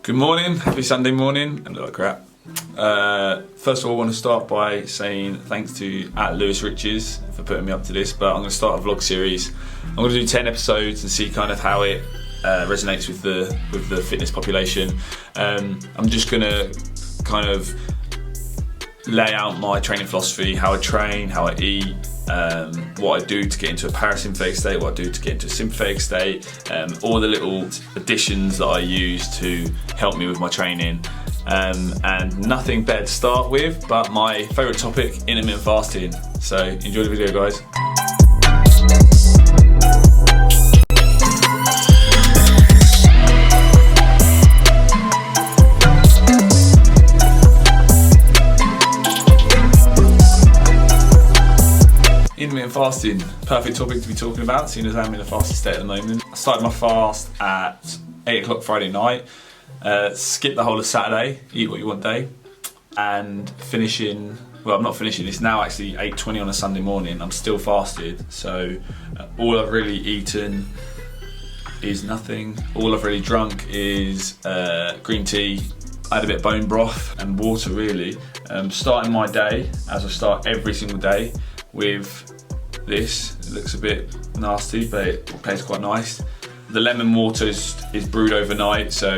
Good morning, happy Sunday morning. I look like crap. First of all, I want to start by saying thanks to @LewisRiches for putting me up to this, but I'm going to start a vlog series. I'm going to do 10 episodes and see kind of how it resonates with the fitness population. I'm just going to kind of lay out my training philosophy, how I train, how I eat, what I do to get into a parasympathetic state, what I do to get into a sympathetic state, all the little additions that I use to help me with my training. And nothing better to start with but my favourite topic, intermittent fasting. So enjoy the video, guys. Intermittent fasting, perfect topic to be talking about, seeing as I'm in a fasting state at the moment. I started my fast at 8 o'clock Friday night, skipped the whole of Saturday, eat what you want day, and finishing, well, I'm not finishing, it's now actually 8:20 on a Sunday morning. I'm still fasted, so all I've really eaten is nothing. All I've really drunk is green tea. I had a bit of bone broth and water, really. Starting my day, as I start every single day, with this. It looks a bit nasty, but it tastes quite nice. The lemon water is brewed overnight, so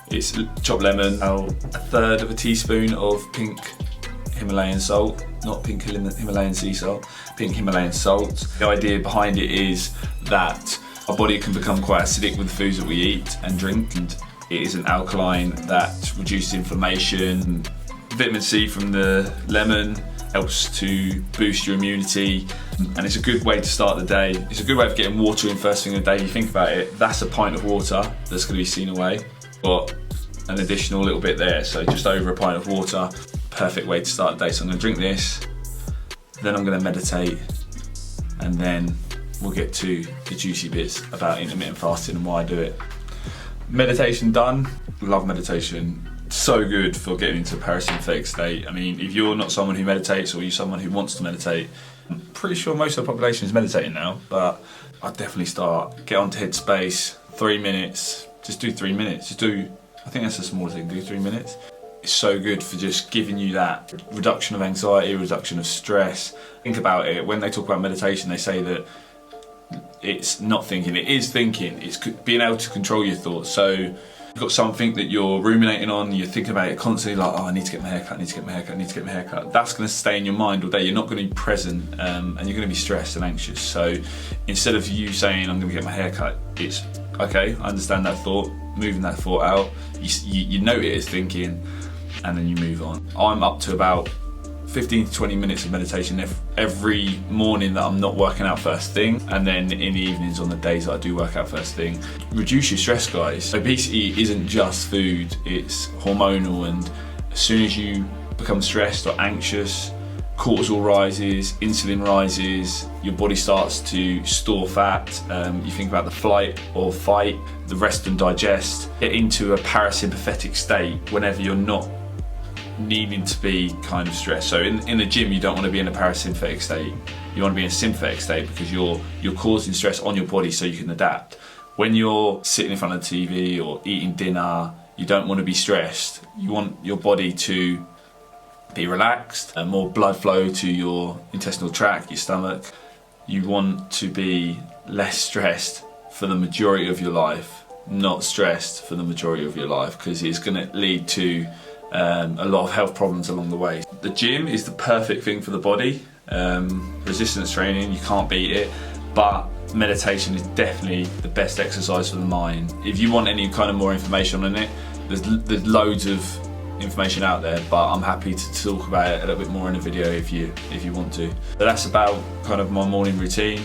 it's chopped lemon, a third of a teaspoon of pink Himalayan salt, not pink Himalayan sea salt, pink Himalayan salt. The idea behind it is that our body can become quite acidic with the foods that we eat and drink, and it is an alkaline that reduces inflammation. Vitamin C from the lemon helps to boost your immunity, and it's a good way to start the day. It's a good way of getting water in first thing in the day. You think about it, that's a pint of water that's going to be seen away. Got an additional little bit there, so just over a pint of water. Perfect way to start the day. So I'm going to drink this, then I'm going to meditate, and then we'll get to the juicy bits about intermittent fasting and why I do it. Meditation done. Love meditation. So good for getting into a parasympathetic state. I mean, if you're not someone who meditates, or you're someone who wants to meditate, I'm pretty sure most of the population is meditating now, but I'd definitely get onto Headspace, 3 minutes, just do 3 minutes, I think that's the smallest thing, do 3 minutes. It's so good for just giving you that reduction of anxiety, reduction of stress. Think about it, when they talk about meditation, they say that it's not thinking, it is thinking, it's being able to control your thoughts. So you've got something that you're ruminating on, you're thinking about it constantly, like, oh, I need to get my hair cut, I need to get my hair cut, I need to get my hair cut. That's going to stay in your mind all day. You're not going to be present, and you're going to be stressed and anxious. So instead of you saying, I'm going to get my hair cut, it's, okay, I understand that thought, moving that thought out, you note it as thinking, and then you move on. I'm up to about 15 to 20 minutes of meditation every morning that I'm not working out first thing, and then in the evenings on the days that I do work out first thing. Reduce your stress, guys. Obesity isn't just food, it's hormonal, and as soon as you become stressed or anxious, cortisol rises, insulin rises, your body starts to store fat. You think about the flight or fight, the rest and digest. Get into a parasympathetic state whenever you're not needing to be kind of stressed. So in the gym, you don't want to be in a parasympathetic state. You want to be in a sympathetic state because you're causing stress on your body so you can adapt. When you're sitting in front of the TV or eating dinner, you don't want to be stressed. You want your body to be relaxed and more blood flow to your intestinal tract, your stomach. You want to be less stressed for the majority of your life, not stressed for the majority of your life, because it's going to lead to a lot of health problems along the way. The gym is the perfect thing for the body. Resistance training, you can't beat it, but meditation is definitely the best exercise for the mind. If you want any kind of more information on it, there's loads of information out there, but I'm happy to talk about it a little bit more in a video if you want to. But that's about kind of my morning routine,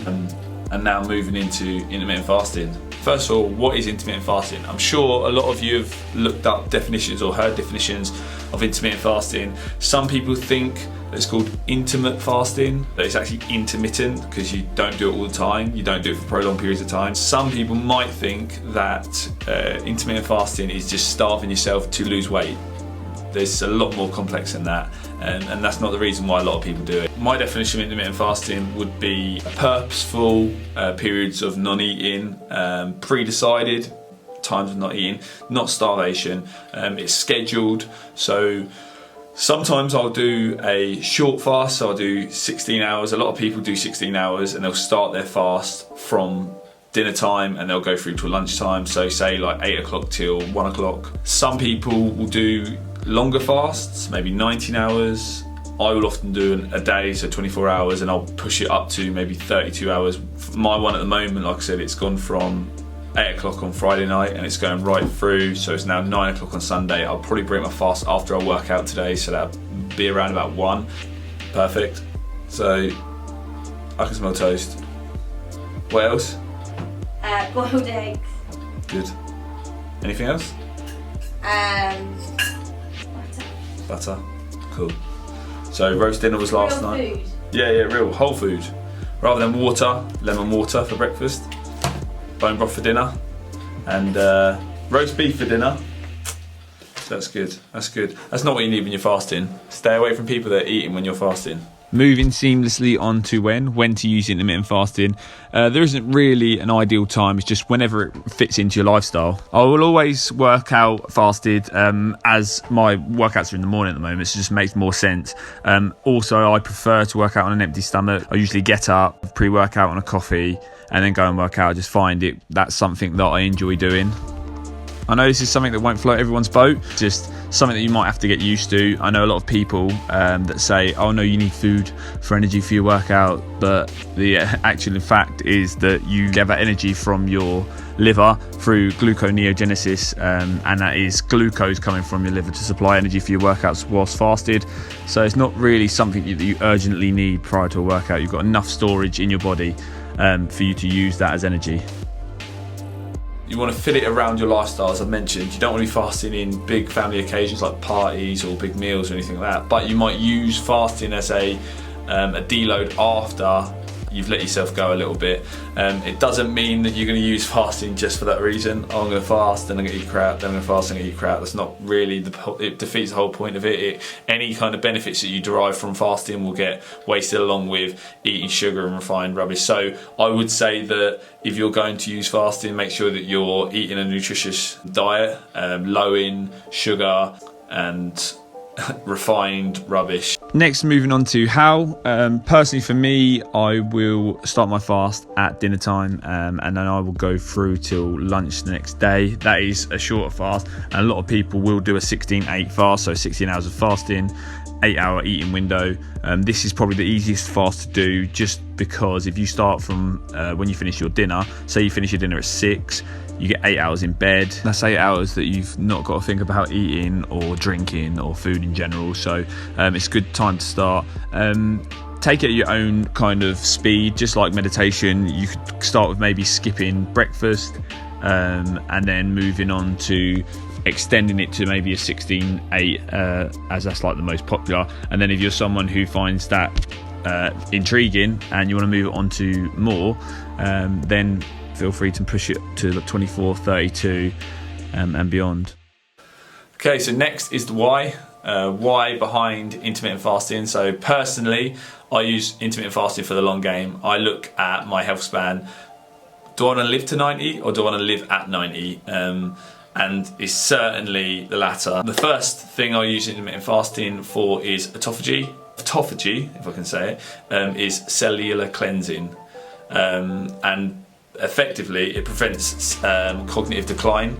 and now moving into intermittent fasting. First of all, what is intermittent fasting? I'm sure a lot of you have looked up definitions or heard definitions of intermittent fasting. Some people think that it's called intermittent fasting, but it's actually intermittent because you don't do it all the time, you don't do it for prolonged periods of time. Some people might think that intermittent fasting is just starving yourself to lose weight. There's a lot more complex than that, and that's not the reason why a lot of people do it. My definition of intermittent fasting would be purposeful periods of non-eating, pre-decided times of not eating, not starvation. It's scheduled, so sometimes I'll do a short fast, so I'll do 16 hours. A lot of people do 16 hours and they'll start their fast from dinner time and they'll go through till lunchtime, so say like 8 o'clock till 1 o'clock. Some people will do longer fasts, maybe 19 hours. I will often do a day, so 24 hours, and I'll push it up to maybe 32 hours. My one at the moment, like I said, it's gone from 8 o'clock on Friday night and it's going right through, so it's now 9 o'clock on Sunday. I'll probably break my fast after I work out today, so that'll be around about 1. Perfect. So I can smell toast. What else? Boiled eggs. Good. Anything else? Butter. Cool. So roast dinner was last night. Food. Yeah, real whole food. Rather than water, lemon water for breakfast, bone broth for dinner, and roast beef for dinner. That's good. That's good. That's not what you need when you're fasting. Stay away from people that are eating when you're fasting. Moving seamlessly on to when to use intermittent fasting. There isn't really an ideal time, it's just whenever it fits into your lifestyle. I will always work out fasted as my workouts are in the morning at the moment, so it just makes more sense. Also, I prefer to work out on an empty stomach. I usually get up, pre-workout on a coffee, and then go and work out. I just find that's something that I enjoy doing. I know this is something that won't float everyone's boat, just something that you might have to get used to. I know a lot of people that say, oh no, you need food for energy for your workout, but the actual fact is that you get that energy from your liver through gluconeogenesis, and that is glucose coming from your liver to supply energy for your workouts whilst fasted. So it's not really something that you urgently need prior to a workout. You've got enough storage in your body for you to use that as energy. You want to fit it around your lifestyle, as I mentioned. You don't want to be fasting in big family occasions like parties or big meals or anything like that, but you might use fasting as a deload after you've let yourself go a little bit. It doesn't mean that you're going to use fasting just for that reason. Oh, I'm going to fast, then I'm going to eat crap, then I'm going to fast, then I'm going to eat crap. That's not really, it defeats the whole point of it. Any kind of benefits that you derive from fasting will get wasted along with eating sugar and refined rubbish. So I would say that if you're going to use fasting, make sure that you're eating a nutritious diet, low in sugar and refined rubbish. Next, moving on to how. Personally for me, I will start my fast at dinner time, and then I will go through till lunch the next day. That is a shorter fast, and a lot of people will do a 16-8 fast, so 16 hours of fasting, 8-hour eating window. This is probably the easiest fast to do, just because if you start from when you finish your dinner, say you finish your dinner at 6, you get 8 hours in bed. That's 8 hours that you've not got to think about eating or drinking or food in general. So it's a good time to start. Take it at your own kind of speed, just like meditation. You could start with maybe skipping breakfast and then moving on to extending it to maybe a 16-8 as that's like the most popular. And then if you're someone who finds that intriguing and you want to move it on to more, then feel free to push it to the 24, 32 and beyond. Okay, so next is the why. Why behind intermittent fasting. So personally, I use intermittent fasting for the long game. I look at my health span. Do I want to live to 90 or do I want to live at 90? And it's certainly the latter. The first thing I use intermittent fasting for is autophagy. Autophagy, if I can say it, is cellular cleansing. And effectively, it prevents cognitive decline.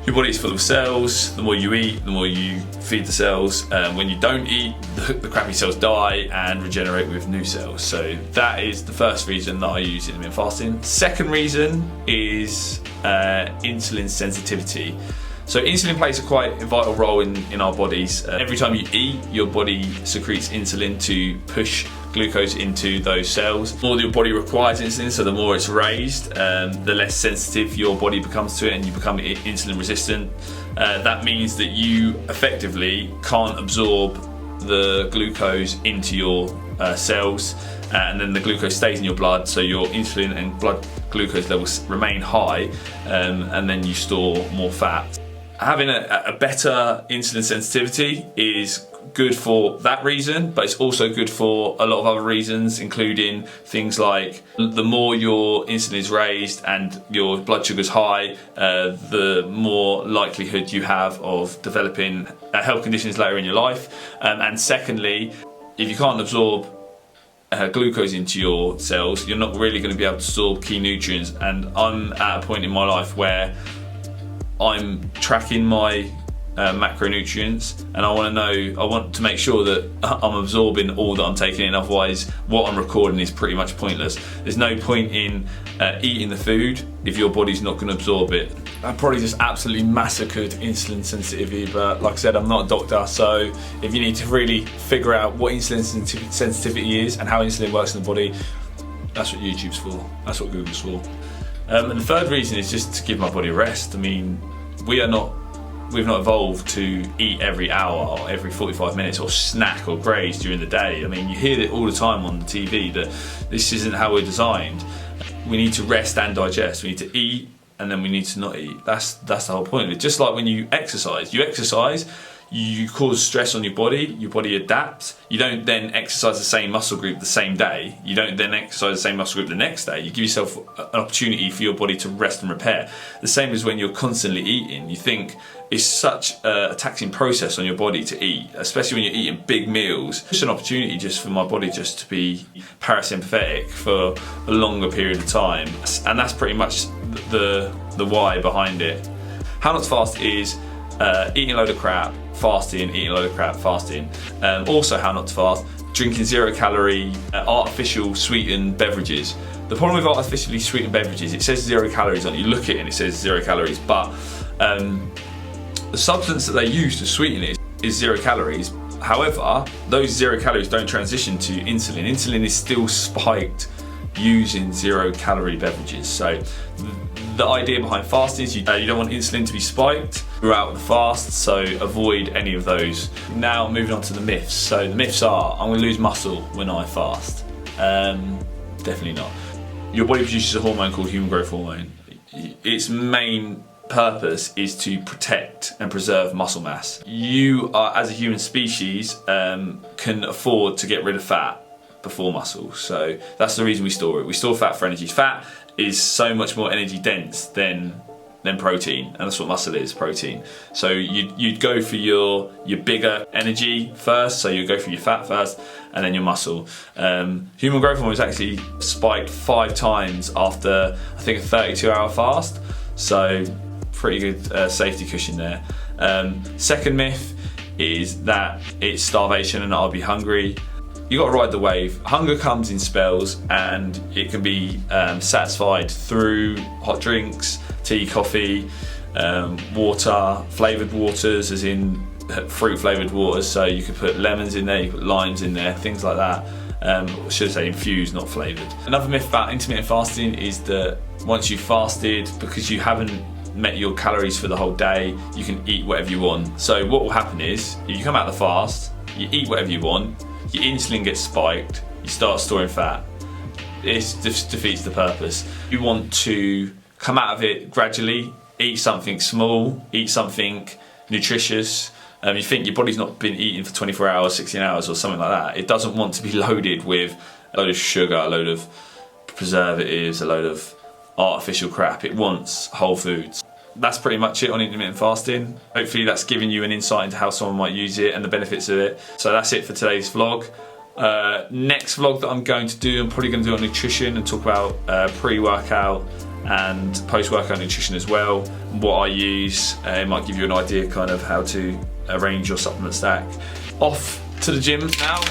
Your body is full of cells. The more you eat, the more you feed the cells. When you don't eat, the crappy cells die and regenerate with new cells. So that is the first reason that I use intermittent fasting. Second reason is insulin sensitivity. So insulin plays a quite vital role in our bodies. Every time you eat, your body secretes insulin to push glucose into those cells. The more your body requires insulin, so the more it's raised, the less sensitive your body becomes to it and you become insulin resistant. That means that you effectively can't absorb the glucose into your cells, and then the glucose stays in your blood, so your insulin and blood glucose levels remain high, and then you store more fat. Having a better insulin sensitivity is good for that reason, but it's also good for a lot of other reasons, including things like the more your insulin is raised and your blood sugar's high, the more likelihood you have of developing health conditions later in your life. And secondly, if you can't absorb glucose into your cells, you're not really going to be able to absorb key nutrients. And I'm at a point in my life where I'm tracking my macronutrients, and I want to make sure that I'm absorbing all that I'm taking in, otherwise what I'm recording is pretty much pointless. There's no point in eating the food if your body's not going to absorb it. I probably just absolutely massacred insulin sensitivity, but like I said, I'm not a doctor, so if you need to really figure out what insulin sensitivity is and how insulin works in the body, that's what YouTube's for, that's what Google's for. And the third reason is just to give my body a rest. I mean, we've not evolved to eat every hour or every 45 minutes or snack or graze during the day. I mean, you hear it all the time on the TV that this isn't how we're designed. We need to rest and digest. We need to eat and then we need to not eat. That's the whole point of it. Just like when you exercise, you cause stress on your body adapts. You don't then exercise the same muscle group the same day. You don't then exercise the same muscle group the next day. You give yourself an opportunity for your body to rest and repair. The same as when you're constantly eating. You think it's such a taxing process on your body to eat, especially when you're eating big meals. It's an opportunity just for my body just to be parasympathetic for a longer period of time. And that's pretty much the why behind it. How not to fast is eating a load of crap, fasting, eating a load of crap, fasting. Also how not to fast, drinking 0 calorie, artificial sweetened beverages. The problem with artificially sweetened beverages, it says 0 calories on it. You look at it and it says 0 calories, but the substance that they use to sweeten it is 0 calories. However, those 0 calories don't transition to insulin. Insulin is still spiked using 0 calorie beverages. So the idea behind fasting is you don't want insulin to be spiked throughout the fast, so avoid any of those. Now moving on to the myths. So the myths are, I'm going to lose muscle when I fast. Definitely not. Your body produces a hormone called human growth hormone. Its main purpose is to protect and preserve muscle mass. You are, as a human species, can afford to get rid of fat before muscle, so that's the reason we store it. We store fat for energy. Fat is so much more energy dense than protein, and that's what muscle is, protein. So you'd go for your bigger energy first, so you go for your fat first and then your muscle. Human growth hormone is actually spiked 5 times after, I think, a 32-hour fast, so pretty good safety cushion there. Second myth is that it's starvation and I'll be hungry. You got to ride the wave. Hunger comes in spells, and it can be satisfied through hot drinks, tea, coffee, water, flavoured waters, as in fruit flavoured waters. So you could put lemons in there, you put limes in there, things like that. Should I say infused, not flavoured. Another myth about intermittent fasting is that once you've fasted, because you haven't met your calories for the whole day, you can eat whatever you want. So what will happen is, if you come out of the fast, you eat whatever you want, your insulin gets spiked, you start storing fat. It just defeats the purpose. You want to come out of it gradually, eat something small, eat something nutritious. You think your body's not been eating for 24 hours, 16 hours or something like that. It doesn't want to be loaded with a load of sugar, a load of preservatives, a load of artificial crap. It wants whole foods. That's pretty much it on intermittent fasting. Hopefully that's given you an insight into how someone might use it and the benefits of it. So that's it for today's vlog. Next vlog that I'm going to do, I'm probably going to do on nutrition and talk about pre-workout and post-workout nutrition as well, what I use. It might give you an idea kind of how to arrange your supplement stack. Off to the gym now.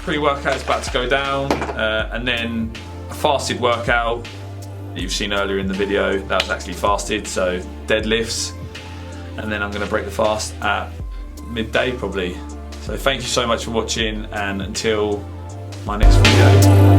Pre-workout is about to go down, and then a fasted workout that you've seen earlier in the video, that was actually fasted, so deadlifts, and then I'm going to break the fast at midday probably. So thank you so much for watching, and until my next video.